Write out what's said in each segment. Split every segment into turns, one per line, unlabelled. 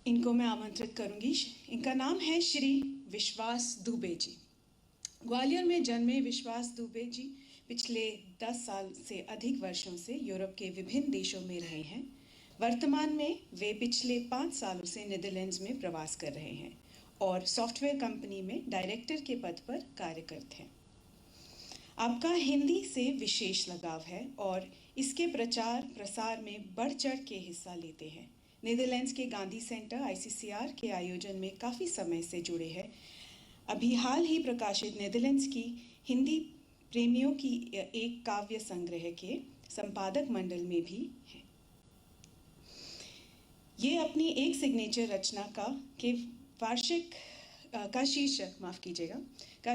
इनको मैं आमंत्रित करूंगी। इनका नाम है श्री विश्वास दुबे जी। ग्वालियर में जन्मे विश्वास दुबे जी पिछले 10 साल से अधिक वर्षों से यूरोप के विभिन्न देशों में रहे हैं। वर्तमान में वे पिछले 5 सालों से नीदरलैंड्स में प्रवास कर रहे हैं और सॉफ्टवेयर कंपनी में डायरेक्टर के पद पर कार्य करते हैं। आपका हिंदी से विशेष लगाव है और इसके प्रचार प्रसार में बढ़ चढ़ के हिस्सा लेते हैं। नीदरलैंड्स के गांधी सेंटर ICCR के आयोजन में काफ़ी समय से जुड़े हैं। अभी हाल ही प्रकाशित नीदरलैंड्स की हिंदी प्रेमियों की एक काव्य संग्रह के संपादक मंडल में भी हैं। ये अपनी एक सिग्नेचर रचना के वार्षिक का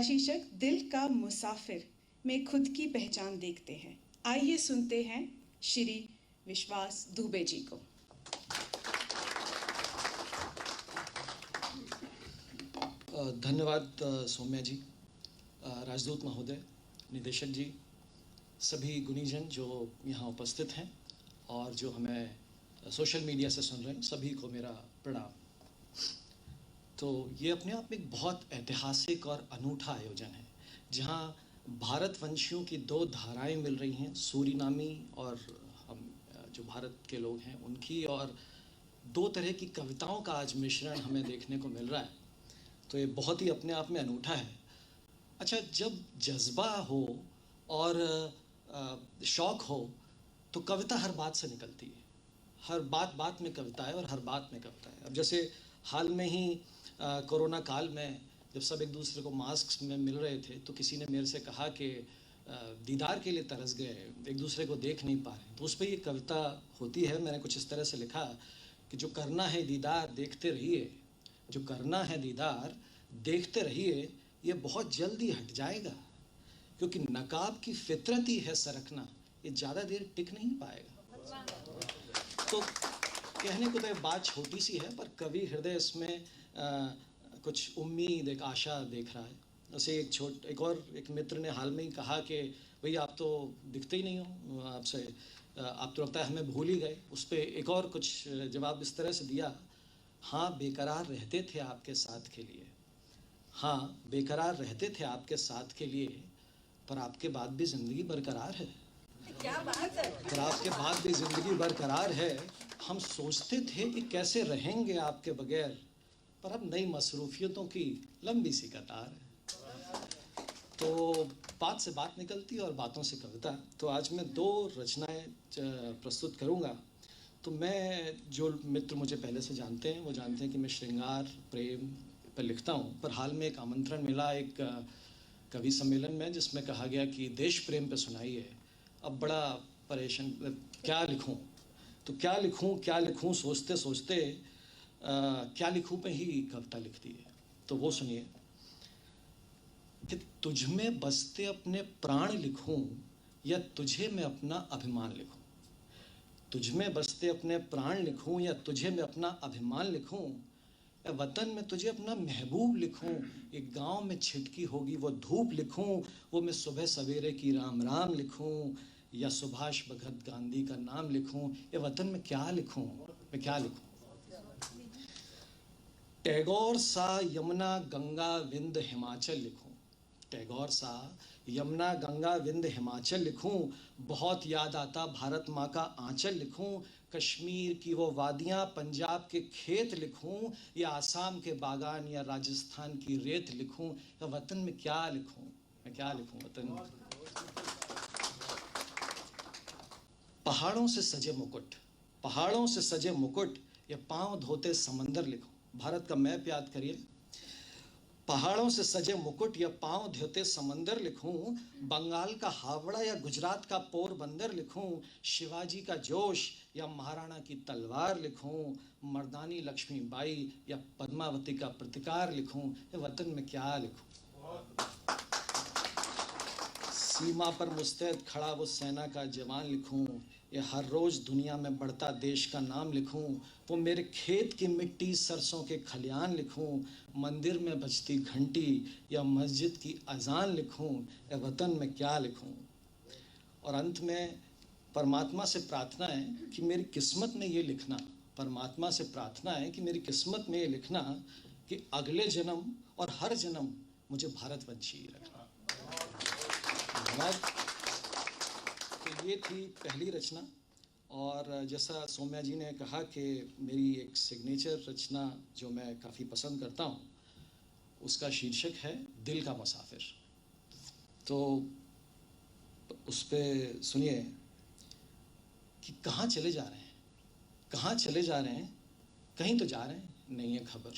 शीर्षक दिल का मुसाफिर में खुद की पहचान देखते हैं। आइए सुनते हैं श्री विश्वास दुबे जी को।
धन्यवाद सौम्या जी, राजदूत महोदय, निदेशक जी, सभी गुणीजन जो यहाँ उपस्थित हैं और जो हमें सोशल मीडिया से सुन रहे हैं, सभी को मेरा प्रणाम। तो ये अपने आप में एक बहुत ऐतिहासिक और अनूठा आयोजन है जहाँ भारतवंशियों की दो धाराएं मिल रही हैं, सूरीनामी और हम जो भारत के लोग हैं उनकी, और दो तरह की कविताओं का आज मिश्रण हमें देखने को मिल रहा है। तो ये बहुत ही अपने आप में अनूठा है। अच्छा, जब जज्बा हो और शौक़ हो तो कविता हर बात से निकलती है। हर बात में कविता है और हर बात में कविता है। अब जैसे हाल में ही कोरोना काल में जब सब एक दूसरे को मास्क में मिल रहे थे तो किसी ने मेरे से कहा कि दीदार के लिए तरस गए, एक दूसरे को देख नहीं पा रहे। तो उस पर ये कविता होती है। मैंने कुछ इस तरह से लिखा कि जो करना है दीदार देखते रहिए, जो करना है दीदार देखते रहिए, ये बहुत जल्दी हट जाएगा, क्योंकि नकाब की फितरत ही है सरकना, ये ज़्यादा देर टिक नहीं पाएगा। तो कहने को तो ये बात छोटी सी है, पर कवि हृदय इसमें कुछ उम्मीद, एक आशा देख रहा है। उसे एक और मित्र ने हाल में ही कहा कि भैया आप तो दिखते ही नहीं हो, आपसे आप तो लगता है हमें भूल ही गए। उस पर एक और कुछ जवाब इस तरह से दिया, हाँ बेकरार रहते थे आपके साथ के लिए, हाँ बेकरार रहते थे आपके साथ के लिए, पर आपके बाद भी ज़िंदगी बरकरार है। क्या बात है। पर आपके बाद भी ज़िंदगी बरकरार है। हम सोचते थे कि कैसे रहेंगे आपके बगैर, पर अब नई मसरूफियतों की लंबी सी कतार है। तो बात से बात निकलती और बातों से कविता। तो आज मैं 2 रचनाएं प्रस्तुत करूँगा। तो मैं, जो मित्र मुझे पहले से जानते हैं वो जानते हैं कि मैं श्रृंगार प्रेम पर लिखता हूँ। पर हाल में एक आमंत्रण मिला एक कवि सम्मेलन में, जिसमें कहा गया कि देश प्रेम पे सुनाइए। अब बड़ा परेशान, क्या लिखूँ, तो क्या लिखूँ सोचते सोचते क्या लिखूँ पे ही कविता लिख दी है। तो वो सुनिए कि तुझ में बसते अपने प्राण लिखूँ या तुझे मैं अपना अभिमान लिखूँ। तुझ में बसते अपने प्राण लिखूं या तुझे मैं अपना अभिमान लिखूं, या वतन में तुझे अपना महबूब लिखूं, एक गांव में छिटकी होगी वो धूप लिखूं, वो मैं सुबह सवेरे की राम राम लिखूं, या सुभाष भगत गांधी का नाम लिखूं, या वतन में क्या लिखूं, मैं क्या लिखूं। टैगोर सा यमुना गंगा विंद हिमाचल लिखूं, टैगोर सा यमुना गंगा विंद हिमाचल लिखूं, बहुत याद आता भारत माँ का आंचल लिखूं, कश्मीर की वो वादियाँ पंजाब के खेत लिखूं, या आसाम के बागान या राजस्थान की रेत लिखूं, या वतन में क्या लिखूं, मैं क्या लिखूं वतन। पहाड़ों से सजे मुकुट, पहाड़ों से सजे मुकुट, या पाँव धोते समंदर लिखूं। भारत का मैप याद करिए। पहाड़ों से सजे मुकुट या पाँव धोते समंदर लिखूं, बंगाल का हावड़ा या गुजरात का पोरबंदर लिखूं, शिवाजी का जोश या महाराणा की तलवार लिखूं, मर्दानी लक्ष्मीबाई या पद्मावती का प्रतिकार लिखूं, या वतन में क्या लिखूं। सीमा पर मुस्तैद खड़ा वो सेना का जवान लिखूं, या हर रोज़ दुनिया में बढ़ता देश का नाम लिखूं, वो मेरे खेत की मिट्टी सरसों के खलियान लिखूं, मंदिर में बजती घंटी या मस्जिद की अजान लिखूं, या वतन में क्या लिखूं। और अंत में परमात्मा से प्रार्थना है कि मेरी किस्मत में ये लिखना, परमात्मा से प्रार्थना है कि मेरी किस्मत में ये लिखना कि अगले जन्म और हर जन्म मुझे भारतवंशी रखना। धन्यवाद। तो ये थी पहली रचना, और जैसा सौम्या जी ने कहा कि मेरी एक सिग्नेचर रचना जो मैं काफ़ी पसंद करता हूँ, उसका शीर्षक है दिल का मुसाफिर। तो उस पर सुनिए कि कहाँ चले जा रहे हैं, कहाँ चले जा रहे हैं, कहीं तो जा रहे हैं, नहीं है खबर।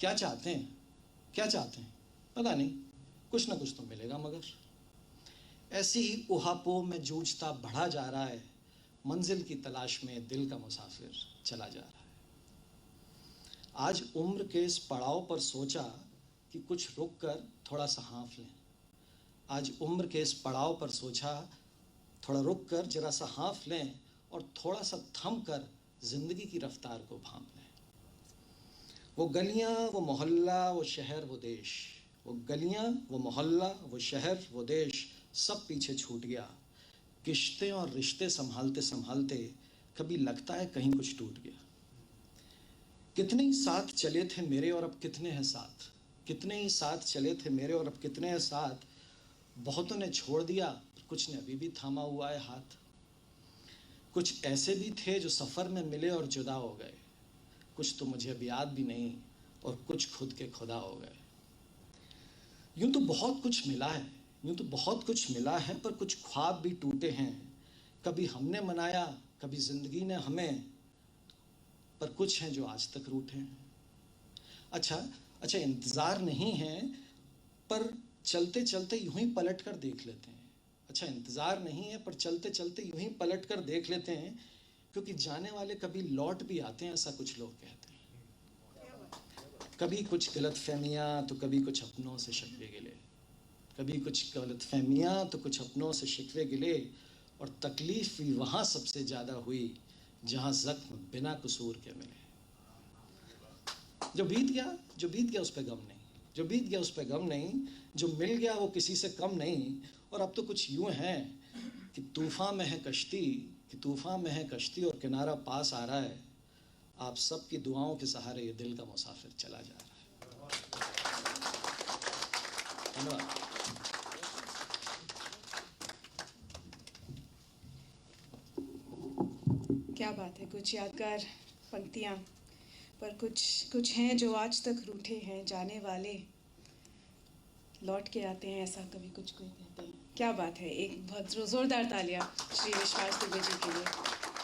क्या चाहते हैं, क्या चाहते हैं पता नहीं, कुछ ना कुछ तो मिलेगा मगर। ऐसी ही उहापों में जूझता बढ़ा जा रहा है, मंजिल की तलाश में दिल का मुसाफिर चला जा रहा है। आज उम्र के इस पड़ाव पर सोचा कि कुछ रुक कर थोड़ा सा हाँफ लें। आज उम्र के इस पड़ाव पर सोचा थोड़ा रुक कर जरा सा हाँफ लें और थोड़ा सा थम कर जिंदगी की रफ्तार को भांप लें। वो गलियां, वो मोहल्ला, वो शहर, वो देश, वो गलियां, वो मोहल्ला, वो शहर, वो देश, सब पीछे छूट गया। किश्ते और रिश्ते संभालते संभालते कभी लगता है कहीं कुछ टूट गया। कितने ही साथ चले थे मेरे और अब कितने हैं साथ, कितने ही साथ चले थे मेरे और अब कितने हैं साथ। बहुतों ने छोड़ दिया, कुछ ने अभी भी थामा हुआ है हाथ। कुछ ऐसे भी थे जो सफ़र में मिले और जुदा हो गए, कुछ तो मुझे अब याद भी नहीं और कुछ खुद के खुदा हो गए। यूँ तो बहुत कुछ मिला है, यूँ तो बहुत कुछ मिला है, पर कुछ ख्वाब भी टूटे हैं। कभी हमने मनाया, कभी ज़िंदगी ने हमें, पर कुछ हैं जो आज तक रूठे हैं। अच्छा इंतज़ार नहीं है, पर चलते चलते यूं ही पलट कर देख लेते हैं। अच्छा इंतज़ार नहीं है, पर चलते चलते यूं ही पलट कर देख लेते हैं, क्योंकि जाने वाले कभी लौट भी आते हैं, ऐसा कुछ लोग कहते हैं। कभी कुछ गलतफहमियाँ तो कभी कुछ अपनों से शिकवे गिले, कभी कुछ गलतफहमियाँ तो कुछ अपनों से शिकवे गिले, और तकलीफ़ भी वहाँ सबसे ज़्यादा हुई जहाँ ज़ख्म बिना कसूर के मिले। जो बीत गया उस पर गम नहीं, जो बीत गया उस पर गम नहीं, जो मिल गया वो किसी से कम नहीं। और अब तो कुछ यूँ है कि तूफ़ान में है कश्ती, कि तूफ़ान में है कश्ती और किनारा पास आ रहा है। आप सब की दुआओं के सहारे ये दिल का मुसाफिर चला जा रहा है। धन्यवाद।
क्या बात है, कुछ यादगार पंक्तियाँ, पर कुछ हैं जो आज तक रूठे हैं, जाने वाले लौट के आते हैं, ऐसा कभी कुछ कोई कहते हैं। क्या बात है, एक बहुत ज़ोरदार तालियां श्री विश्वास दुबे जी के लिए।